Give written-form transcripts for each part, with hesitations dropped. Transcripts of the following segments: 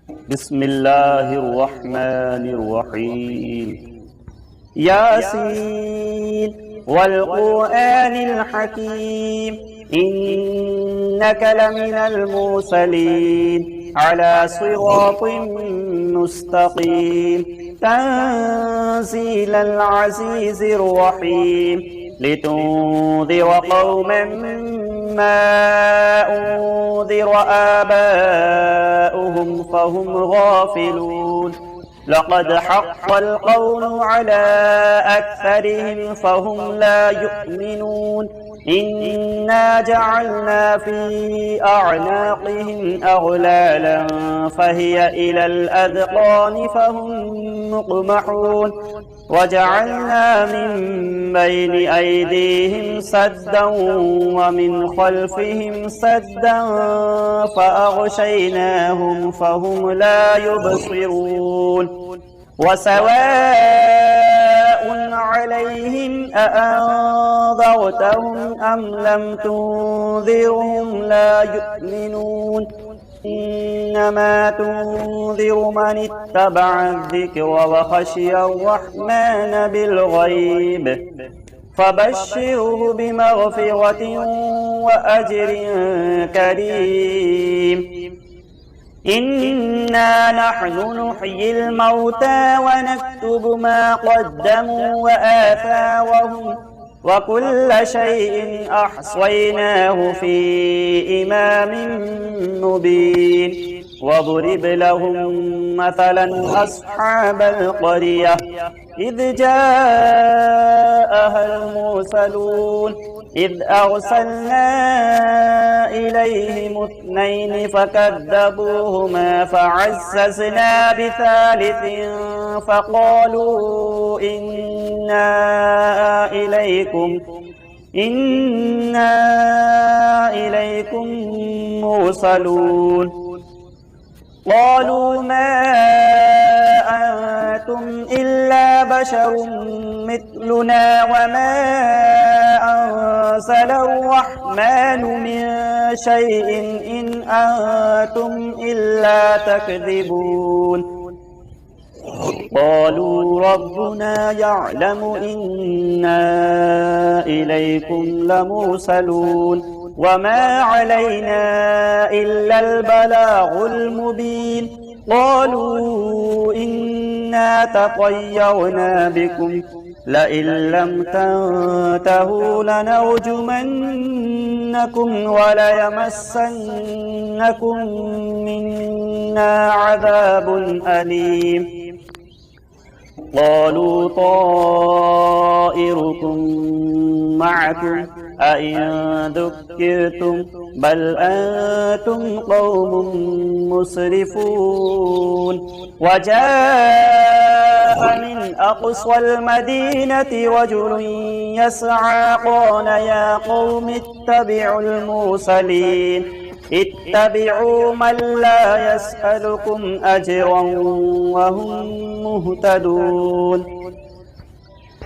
بسم الله الرحمن الرحيم ياسين والقرآن الحكيم إنك لمن المرسلين على صراط مستقيم تنزيل العزيز الرحيم لتنذر قوما ما أنذر آباؤهم فهم غافلون لقد حق القول على أكثرهم فهم لا يؤمنون إنا جعلنا في أعناقهم أغلالا فهي إلى الأذقان فهم مقمحون وجعلنا من بين أيديهم سدا ومن خلفهم سدا فأغشيناهم فهم لا يبصرون وسواء عليهم أأنذرتهم أم لم تنذرهم لا يؤمنون إنما تنذر من اتبع الذكر وخشي الرحمن بالغيب فبشره بمغفرة وأجر كريم إنا نحن نحيي الموتى ونكتب ما قدموا وآثارهم وكل شيء أحصيناه في إمام مبين واضرب لهم مثلا أصحاب القرية إذ جاءها المرسلون إذ أرسلنا إليهم اثنين فكذبوهما فعززنا بثالث فقالوا إنا إليكم مرسلون قالوا ما أنتم إلا بشر مثلنا وما أنزل الرحمن من شيء إن أنتم إلا تكذبون قالوا ربنا يعلم إنا إليكم لمرسلون وما علينا إلا البلاغ المبين قالوا إنا تطيرنا بكم لئن لم تنتهوا لنرجمنكم وليمسنكم منا عذاب أليم قالوا طائركم معكم أئن ذكرتم بل أنتم قوم مسرفون وجاء من أقصى المدينة رجل يسعى قال يا قوم اتبعوا المرسلين اتبعوا من لا يسألكم أجرا وهم مهتدون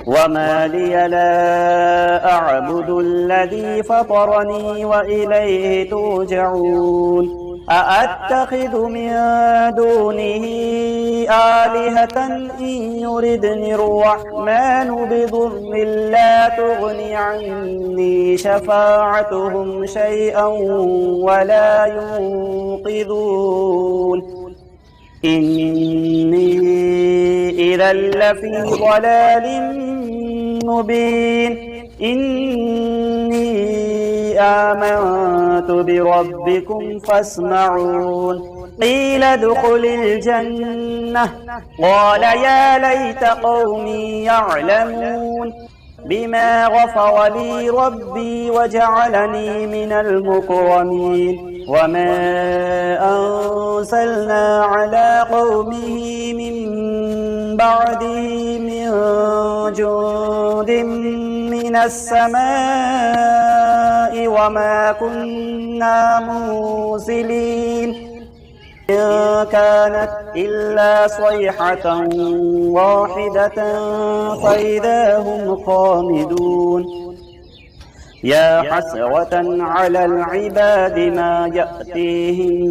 وما لي لا أعبد الذي فطرني وإليه ترجعون أأتخذ من دونه آلهة إن يردني الرحمن بضر لا تغني عني شفاعتهم شيئا ولا ينقذون إني إذا لفي ضلال مبين إني آمنت بربكم فاسمعون قيل ادخل الجنة قال يا ليت قومي يعلمون بما غفر لي ربي وجعلني من المكرمين وما أنزلنا على قومه من بعده من جند من السماء وما كنا منزلين إن كانت إلا صيحة واحدة فإذا هم خامدون يا حسرة على العباد ما يأتيهم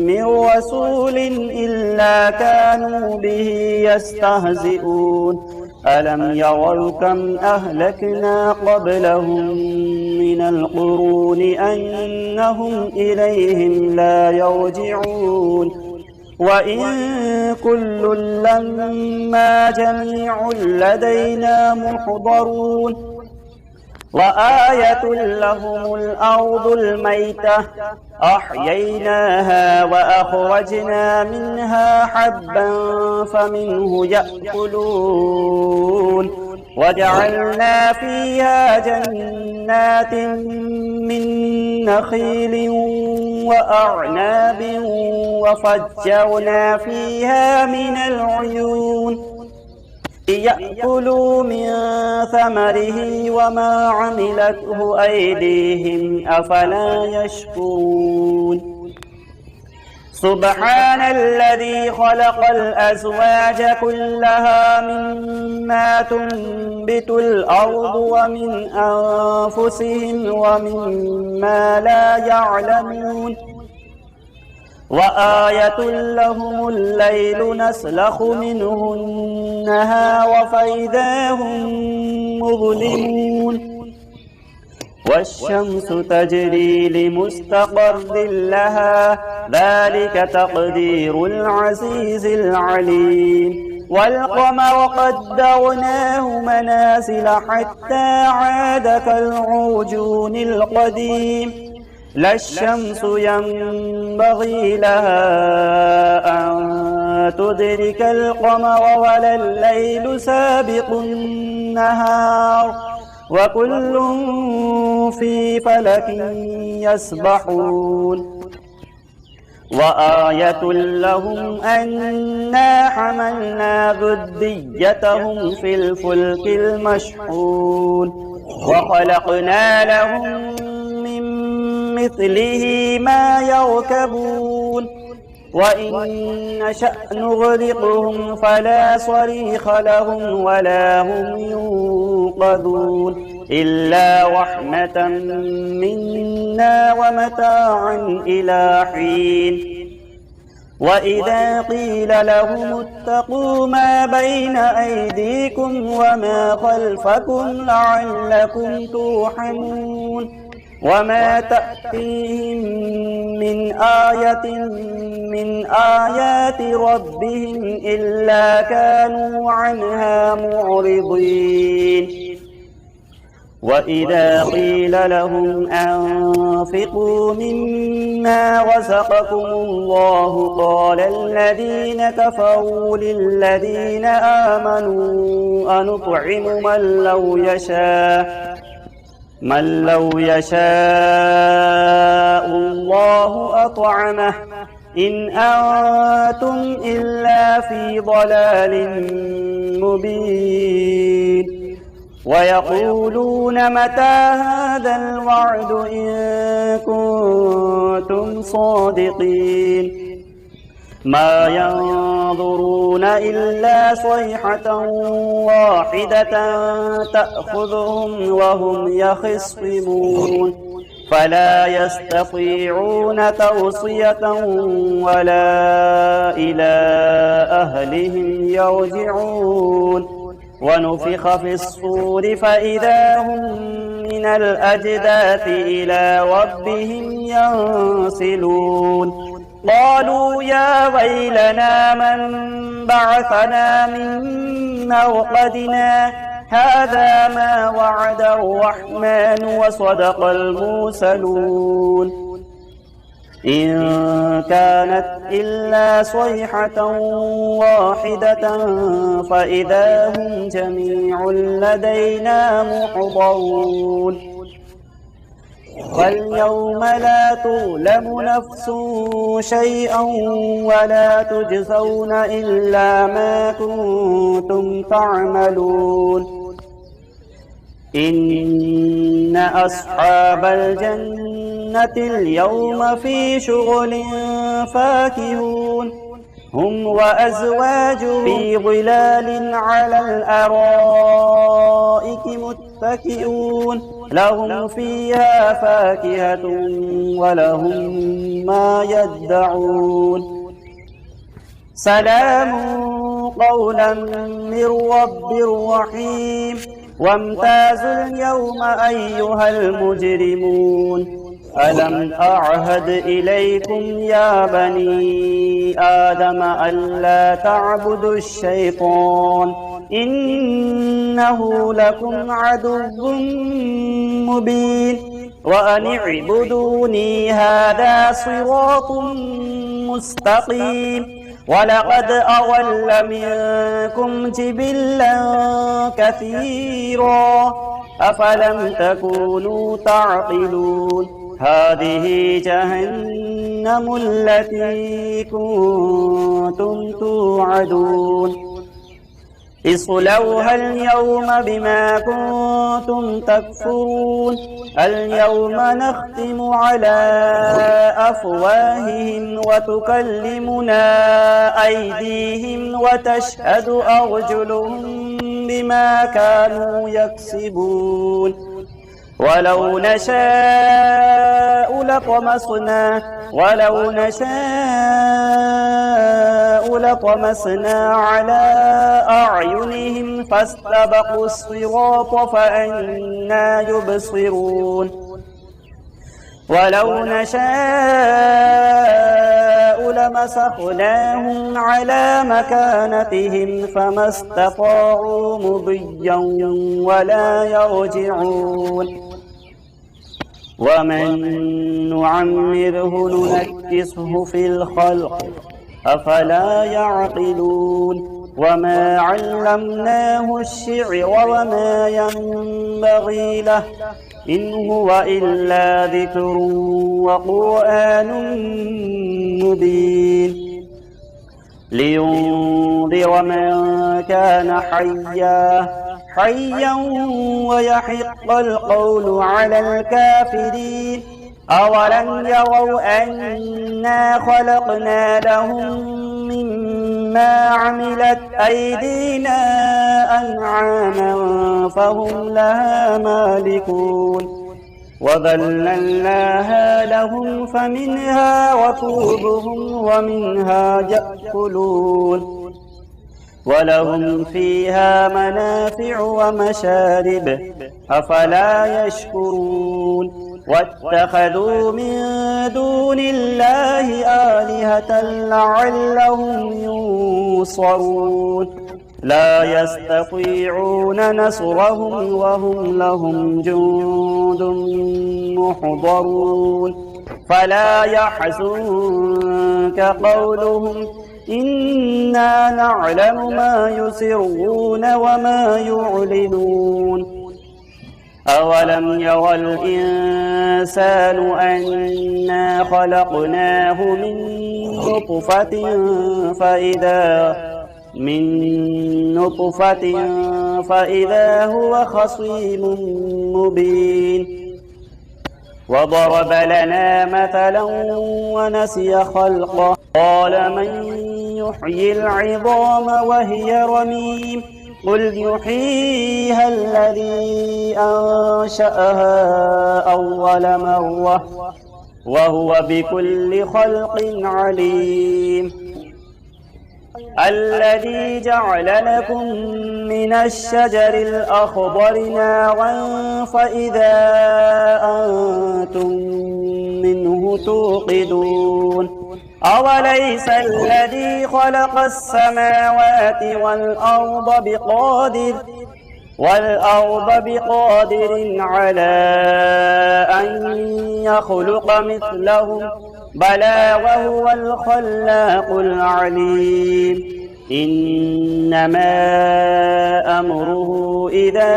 من رسول إلا كانوا به يستهزئون ألم يروا كم أهلكنا قبلهم من القرون أنهم إليهم لا يرجعون وإن كل لما جميع لدينا محضرون وآية لهم الأرض الميتة أحييناها وأخرجنا منها حبا فمنه يأكلون وجعلنا فيها جنات من نخيل وأعناب وفجرنا فيها من العيون ليأكلوا من ثمره وما عملته أيديهم أفلا يشكرون سبحان الذي خلق الأزواج كلها مما تنبت الأرض ومن أنفسهم ومما لا يعلمون وآية لهم الليل نسلخ منه النهار فإذا هم مظلمون والشمس تجري لمستقر لها ذلك تقدير العزيز العليم والقمر قدرناه منازل حتى عاد كالعرجون القديم لا الشمس ينبغي لها أن تدرك القمر ولا الليل سابق النهار وكل في فلك يسبحون وآية لهم أنا حملنا ذريتهم في الفلك المشحون وخلقنا لهم مثله ما يركبون وإن نشأ نغرقهم فلا صريخ لهم ولا هم ينقذون إلا رحمة منا ومتاعا إلى حين وإذا قيل لهم اتقوا ما بين أيديكم وما خلفكم لعلكم ترحمون وما تأتيهم من آية من آيات ربهم إلا كانوا عنها معرضين وإذا قيل لهم أنفقوا مما رزقكم الله قال الذين كفروا للذين آمنوا أنطعم من لو يشاء الله أطعمه إن أنتم إلا في ضلال مبين ويقولون متى هذا الوعد إن كنتم صادقين ما ينظرون إلا صيحة واحدة تأخذهم وهم يخصمون فلا يستطيعون توصية ولا إلى أهلهم يرجعون ونفخ في الصور فإذا هم من الأجداث إلى ربهم ينسلون قالوا يا ويلنا من بعثنا من مرقدنا هذا ما وعد الرحمن وصدق المرسلون إن كانت إلا صيحة واحدة فإذا هم جميع لدينا محضرون واليوم لا تظلم نفس شيئا ولا تجزون إلا ما كنتم تعملون إن أصحاب الجنة اليوم في شغل فاكهون هم وأزواجهم في ظلال على الأرائك متكئون لهم فيها فاكهة ولهم ما يدعون سلام قولا من رب رحيم وامتازوا اليوم أيها المجرمون ألم أعهد إليكم يا بني آدم ألا تعبدوا الشيطان إنه لكم عدو مبين وأن اعبدوني هذا صراط مستقيم ولقد أضل منكم جبلا كثيرا أفلم تكونوا تعقلون هذه جهنم التي كنتم توعدون اصلوها اليوم بما كنتم تكفرون اليوم نختم على أفواههم وتكلمنا أيديهم وتشهد أرجلهم بما كانوا يكسبون ولو نشاء لطمسنا على أعينهم فاستبقوا الصراط فأنى يبصرون ولو نشاء لمسخناهم على مكانتهم فما استطاعوا مضيا ولا يرجعون ومن نعمره ننكسه في الخلق أفلا يعقلون وما علمناه الشعر وما ينبغي له إن هو إلا ذكر وقرآن مبين لينذر من كان حيا ويحق القول على الكافرين أولم يروا أنا خلقنا لهم مما عملت أيدينا أنعاما فهم لها مالكون وذللناها لهم فمنها ركوبهم ومنها يأكلون ولهم فيها منافع ومشارب أفلا يشكرون واتخذوا من دون الله آلهة لعلهم ينصرون لا يستطيعون نصرهم وهم لهم جند محضرون فلا يحزنك قولهم إنا نعلم ما يسرون وما يعلنون أولم يرى الإنسان أنا خلقناه من نطفة فإذا هو خصيم مبين وضرب لنا مثلا ونسي خلقه قال من يحيي العظام وهي رميم قل يحييها الذي أنشأها أول مرة وهو بكل خلق عليم الذي جعل لكم من الشجر الأخضر نارا فإذا أنتم منه توقدون أوليس الذي خلق السماوات والأرض بقادر على أن يخلق مثلهم بلى وهو الخلاق العليم إنما أمره إذا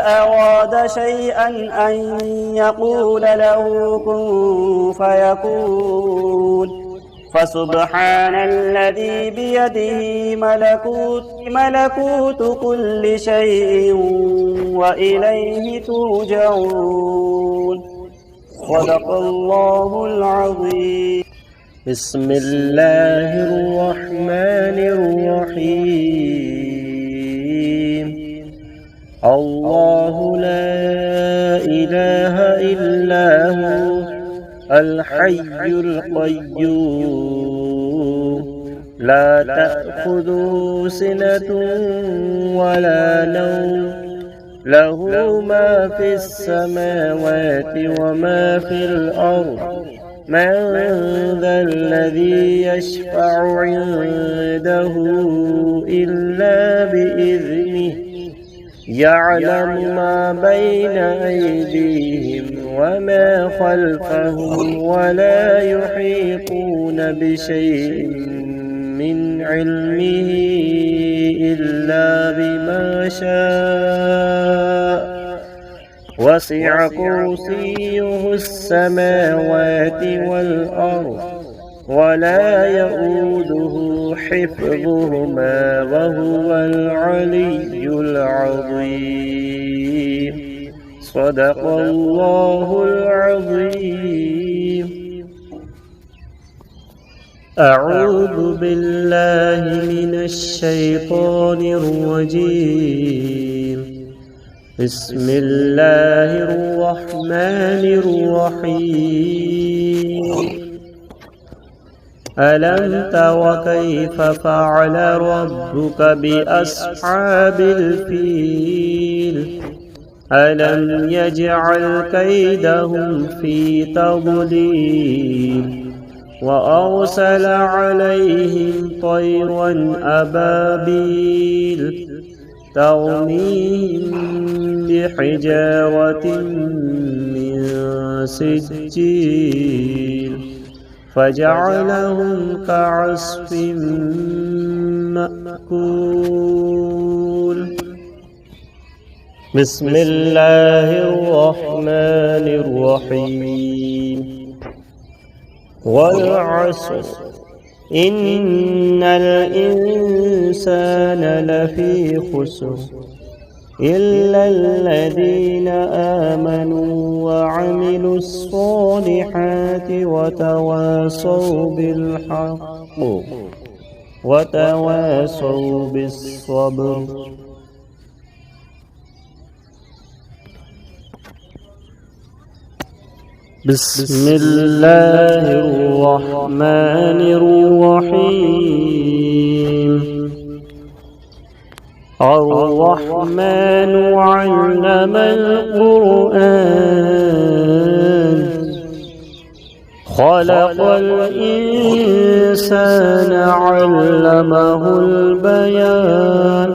أراد شيئا أن يقول له كن فيكون فسبحان الذي بيده ملكوت كل شيء وإليه ترجعون صدق الله العظيم. بسم الله الرحمن الرحيم. الله لا إله إلا هو الحي القيوم لا تأخذه سنة ولا نوم له ما في السماوات وما في الأرض من ذا الذي يشفع عنده إلا بإذنه يعلم ما بين أيديهم وما خلفهم ولا يحيطون بشيء من علمه إلا بما شاء وسع كرسيه السماوات والأرض ولا يؤوده حفظهما وهو العلي العظيم. صدق الله العظيم. أعوذ بالله من الشيطان الرجيم. بسم الله الرحمن الرحيم. ألم تر كيف فعل ربك بأصحاب الفيل ألم يجعل كيدهم في تضليل وأرسل عليهم طيرا أبابيل ترميهم بحجارة من سجيل فجعلهم كعصف مأكول. بسم الله الرحمن الرحيم. والعصر إن الإنسان لفي خسر إلا الذين آمنوا وعملوا الصالحات وتواصوا بالحق وتواصوا بالصبر. بسم الله الرحمن الرحيم. الرحمن علم القرآن خلق الإنسان علمه البيان.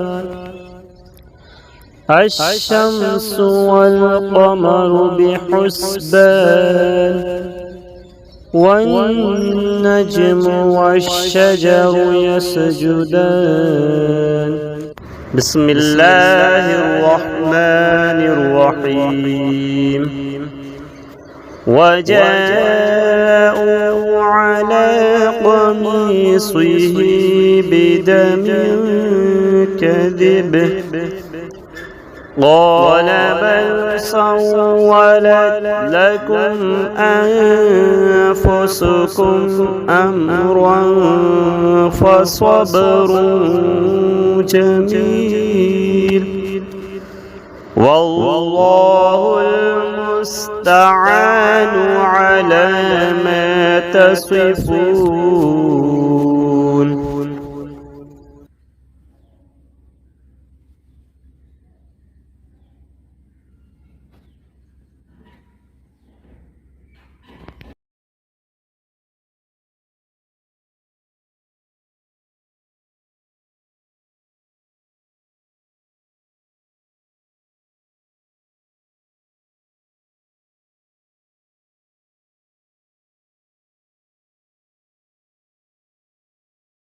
الشمس والقمر بحسبان والنجم والشجر يسجدان. بسم الله الرحمن الرحيم. وجاءوا على قميصه بدم كذب قال بل سولت لكم أنفسكم أمرا فصبر جميل والله المستعان على ما تصفون.